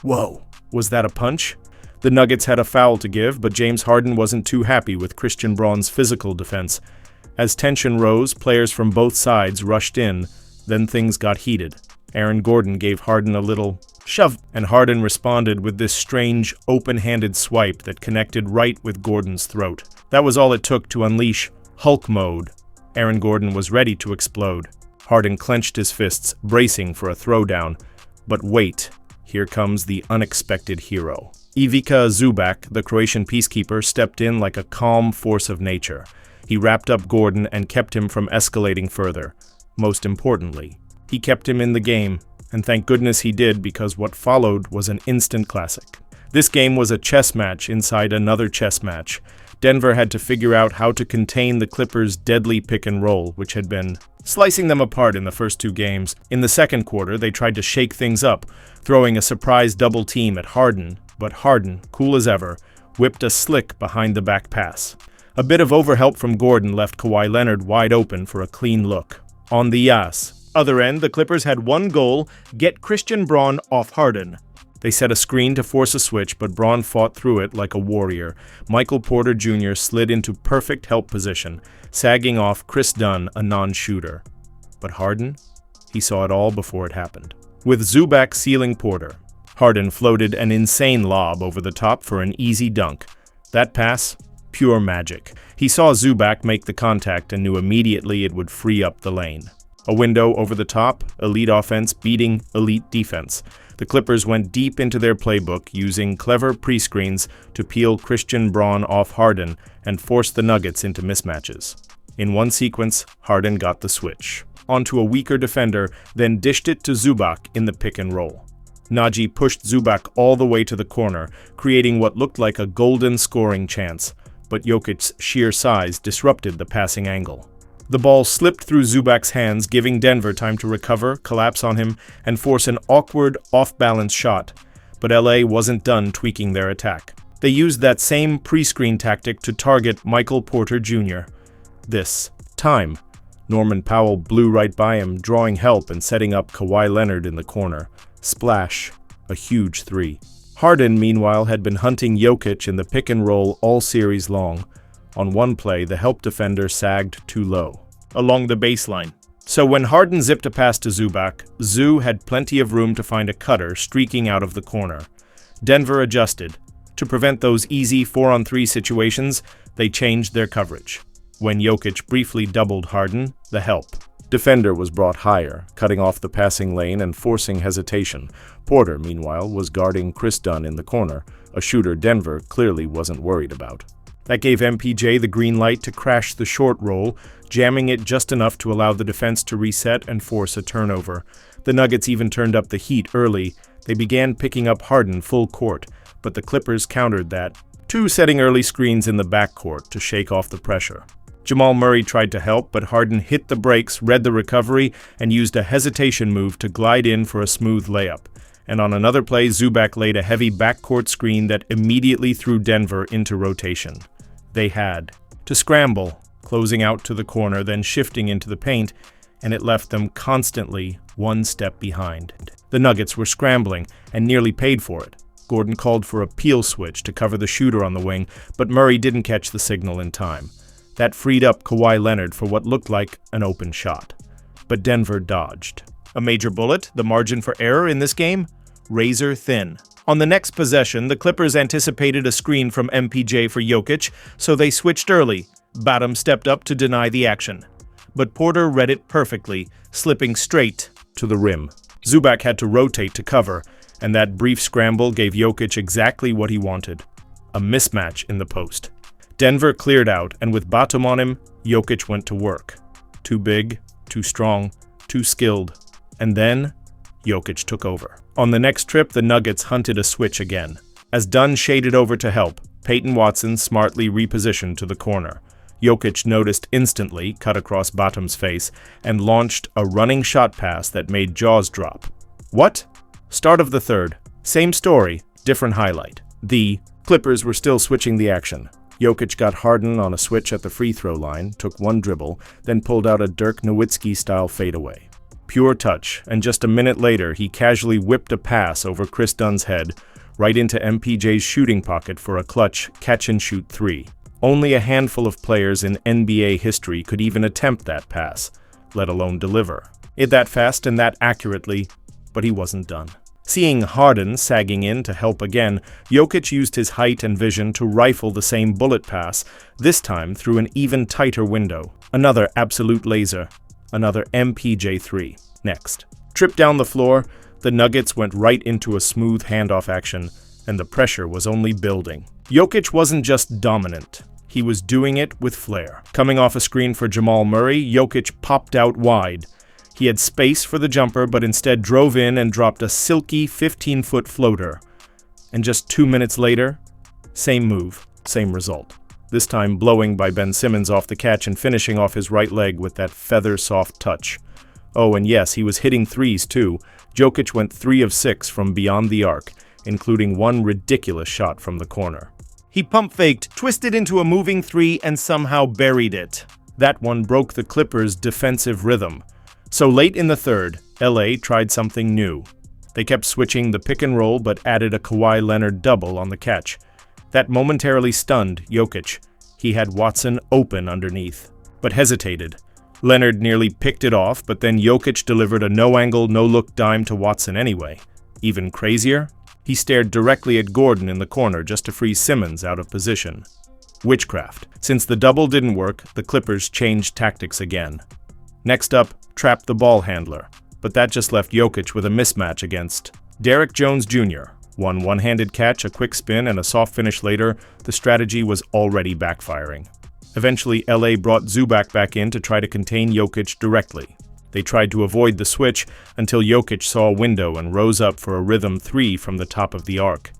Whoa, was that a punch? The Nuggets had a foul to give, but James Harden wasn't too happy with Christian Braun's physical defense. As tension rose, players from both sides rushed in, then things got heated. Aaron Gordon gave Harden a little shove, and Harden responded with this strange, open-handed swipe that connected right with Gordon's throat. That was all it took to unleash Hulk mode. Aaron Gordon was ready to explode. Harden clenched his fists, bracing for a throwdown. But wait, here comes the unexpected hero. Ivica Zubac, the Croatian peacekeeper, stepped in like a calm force of nature. He wrapped up Gordon and kept him from escalating further. Most importantly, he kept him in the game, and thank goodness he did, because what followed was an instant classic. This game was a chess match inside another chess match. Denver had to figure out how to contain the Clippers' deadly pick and roll, which had been slicing them apart in the first two games. In the second quarter, they tried to shake things up, throwing a surprise double team at Harden, but Harden, cool as ever, whipped a slick behind-the-back pass. A bit of overhelp from Gordon left Kawhi Leonard wide open for a clean look. On the other end, the Clippers had one goal: get Christian Braun off Harden. They set a screen to force a switch, but Braun fought through it like a warrior. Michael Porter Jr. slid into perfect help position, sagging off Chris Dunn, a non-shooter. But Harden? He saw it all before it happened. With Zubac sealing Porter, Harden floated an insane lob over the top for an easy dunk. That pass? Pure magic. He saw Zubac make the contact and knew immediately it would free up the lane. A window over the top, elite offense beating elite defense. The Clippers went deep into their playbook, using clever pre-screens to peel Christian Braun off Harden and force the Nuggets into mismatches. In one sequence, Harden got the switch onto a weaker defender, then dished it to Zubac in the pick and roll. Najee pushed Zubac all the way to the corner, creating what looked like a golden scoring chance, but Jokic's sheer size disrupted the passing angle. The ball slipped through Zubac's hands, giving Denver time to recover, collapse on him, and force an awkward, off-balance shot. But LA wasn't done tweaking their attack. They used that same pre-screen tactic to target Michael Porter Jr. This time, Norman Powell blew right by him, drawing help and setting up Kawhi Leonard in the corner. Splash, a huge three. Harden, meanwhile, had been hunting Jokic in the pick and roll all series long. On one play, the help defender sagged too low, along the baseline. So when Harden zipped a pass to Zubac, Zoo had plenty of room to find a cutter streaking out of the corner. Denver adjusted. To prevent those easy 4-on-3 situations, they changed their coverage. When Jokic briefly doubled Harden, the help defender was brought higher, cutting off the passing lane and forcing hesitation. Porter, meanwhile, was guarding Chris Dunn in the corner, a shooter Denver clearly wasn't worried about. That gave MPJ the green light to crash the short roll, jamming it just enough to allow the defense to reset and force a turnover. The Nuggets even turned up the heat early. They began picking up Harden full court, but the Clippers countered that, setting early screens in the backcourt to shake off the pressure. Jamal Murray tried to help, but Harden hit the brakes, read the recovery, and used a hesitation move to glide in for a smooth layup. And on another play, Zubac laid a heavy backcourt screen that immediately threw Denver into rotation. They had to scramble, closing out to the corner, then shifting into the paint, and it left them constantly one step behind. The Nuggets were scrambling and nearly paid for it. Gordon called for a peel switch to cover the shooter on the wing, but Murray didn't catch the signal in time. That freed up Kawhi Leonard for what looked like an open shot. But Denver dodged. A major bullet, the margin for error in this game? Razor thin. On the next possession, the Clippers anticipated a screen from MPJ for Jokic, so they switched early. Batum stepped up to deny the action. But Porter read it perfectly, slipping straight to the rim. Zubac had to rotate to cover, and that brief scramble gave Jokic exactly what he wanted: a mismatch in the post. Denver cleared out, and with Batum on him, Jokic went to work. Too big, too strong, too skilled. And then Jokic took over. On the next trip, the Nuggets hunted a switch again. As Dunn shaded over to help, Peyton Watson smartly repositioned to the corner. Jokic noticed instantly, cut across Batum's face, and launched a running shot pass that made jaws drop. What? Start of the third. Same story, different highlight. The Clippers were still switching the action. Jokic got Harden on a switch at the free throw line, took one dribble, then pulled out a Dirk Nowitzki-style fadeaway. Pure touch, and just a minute later, he casually whipped a pass over Chris Dunn's head, right into MPJ's shooting pocket for a clutch catch-and-shoot three. Only a handful of players in NBA history could even attempt that pass, let alone deliver it that fast and that accurately, but he wasn't done. Seeing Harden sagging in to help again, Jokic used his height and vision to rifle the same bullet pass, this time through an even tighter window. Another absolute laser. Another MPJ3. Next. Tripped down the floor, the Nuggets went right into a smooth handoff action, and the pressure was only building. Jokic wasn't just dominant. He was doing it with flair. Coming off a screen for Jamal Murray, Jokic popped out wide. He had space for the jumper, but instead drove in and dropped a silky 15-foot floater. And just 2 minutes later, same move, same result. This time blowing by Ben Simmons off the catch and finishing off his right leg with that feather-soft touch. Oh, and yes, he was hitting threes too. Jokic went 3 of 6 from beyond the arc, including one ridiculous shot from the corner. He pump-faked, twisted into a moving three, and somehow buried it. That one broke the Clippers' defensive rhythm. So late in the third, LA tried something new. They kept switching the pick and roll but added a Kawhi Leonard double on the catch. That momentarily stunned Jokic. He had Watson open underneath, but hesitated. Leonard nearly picked it off, but then Jokic delivered a no-angle, no-look dime to Watson anyway. Even crazier, he stared directly at Gordon in the corner just to free Simmons out of position. Witchcraft. Since the double didn't work, the Clippers changed tactics again. Next up, trapped the ball handler, but that just left Jokic with a mismatch against Derrick Jones Jr. One-handed catch, a quick spin, and a soft finish later, the strategy was already backfiring. Eventually, LA brought Zubac back in to try to contain Jokic directly. They tried to avoid the switch until Jokic saw a window and rose up for a rhythm three from the top of the arc.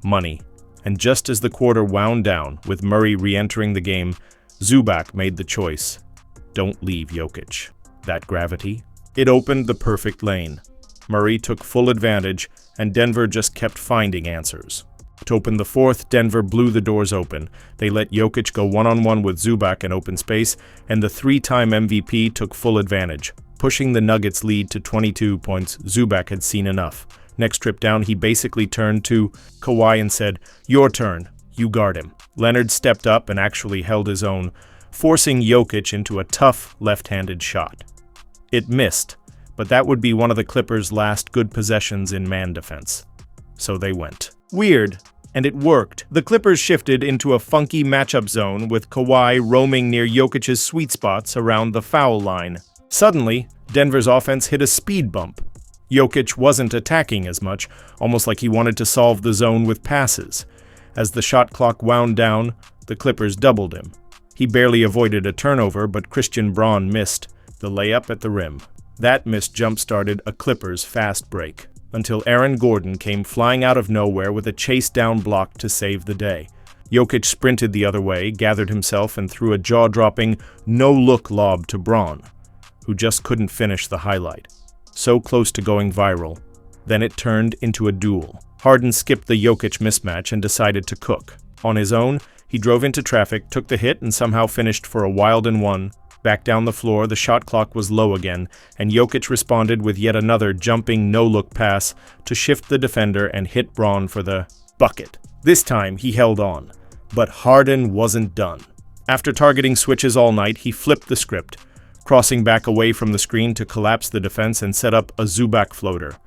Money. And just as the quarter wound down, with Murray re-entering the game, Zubac made the choice. Don't leave Jokic. That gravity? It opened the perfect lane. Murray took full advantage, and Denver just kept finding answers. To open the fourth, Denver blew the doors open. They let Jokic go one-on-one with Zubac in open space, and the three-time MVP took full advantage, pushing the Nuggets' lead to 22 points. Zubac had seen enough. Next trip down, he basically turned to Kawhi and said, "Your turn. You guard him." Leonard stepped up and actually held his own, forcing Jokic into a tough left-handed shot. It missed, but that would be one of the Clippers' last good possessions in man defense. So they went. Weird, and it worked. The Clippers shifted into a funky matchup zone with Kawhi roaming near Jokic's sweet spots around the foul line. Suddenly, Denver's offense hit a speed bump. Jokic wasn't attacking as much, almost like he wanted to solve the zone with passes. As the shot clock wound down, the Clippers doubled him. He barely avoided a turnover, but Christian Braun missed the layup at the rim. That miss jump-started a Clippers fast break, until Aaron Gordon came flying out of nowhere with a chase-down block to save the day. Jokic sprinted the other way, gathered himself, and threw a jaw-dropping, no-look lob to Braun, who just couldn't finish the highlight. So close to going viral. Then it turned into a duel. Harden skipped the Jokic mismatch and decided to cook. On his own, he drove into traffic, took the hit, and somehow finished for a wild and one. Back down the floor, the shot clock was low again, and Jokic responded with yet another jumping no-look pass to shift the defender and hit Braun for the bucket. This time, he held on. But Harden wasn't done. After targeting switches all night, he flipped the script, crossing back away from the screen to collapse the defense and set up a Zubac floater.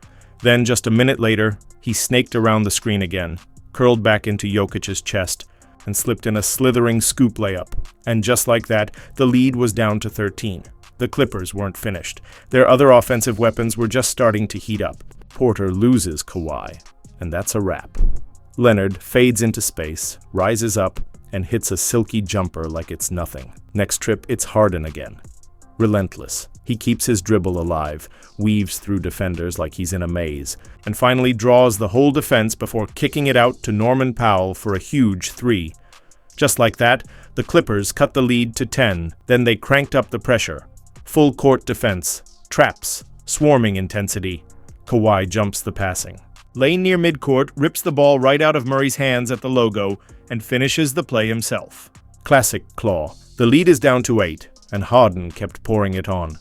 Then, just a minute later, he snaked around the screen again, curled back into Jokic's chest, and slipped in a slithering scoop layup. And just like that, the lead was down to 13. The Clippers weren't finished. Their other offensive weapons were just starting to heat up. Porter loses Kawhi, and that's a wrap. Leonard fades into space, rises up, and hits a silky jumper like it's nothing. Next trip, it's Harden again. Relentless. He keeps his dribble alive, weaves through defenders like he's in a maze, and finally draws the whole defense before kicking it out to Norman Powell for a huge three. Just like that, the Clippers cut the lead to 10, then they cranked up the pressure. Full court defense, traps, swarming intensity. Kawhi jumps the passing. Lane near midcourt, rips the ball right out of Murray's hands at the logo, and finishes the play himself. Classic Claw. The lead is down to 8, and Harden kept pouring it on.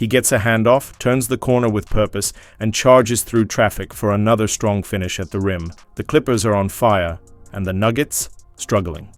He gets a handoff, turns the corner with purpose, and charges through traffic for another strong finish at the rim. The Clippers are on fire, and the Nuggets struggling.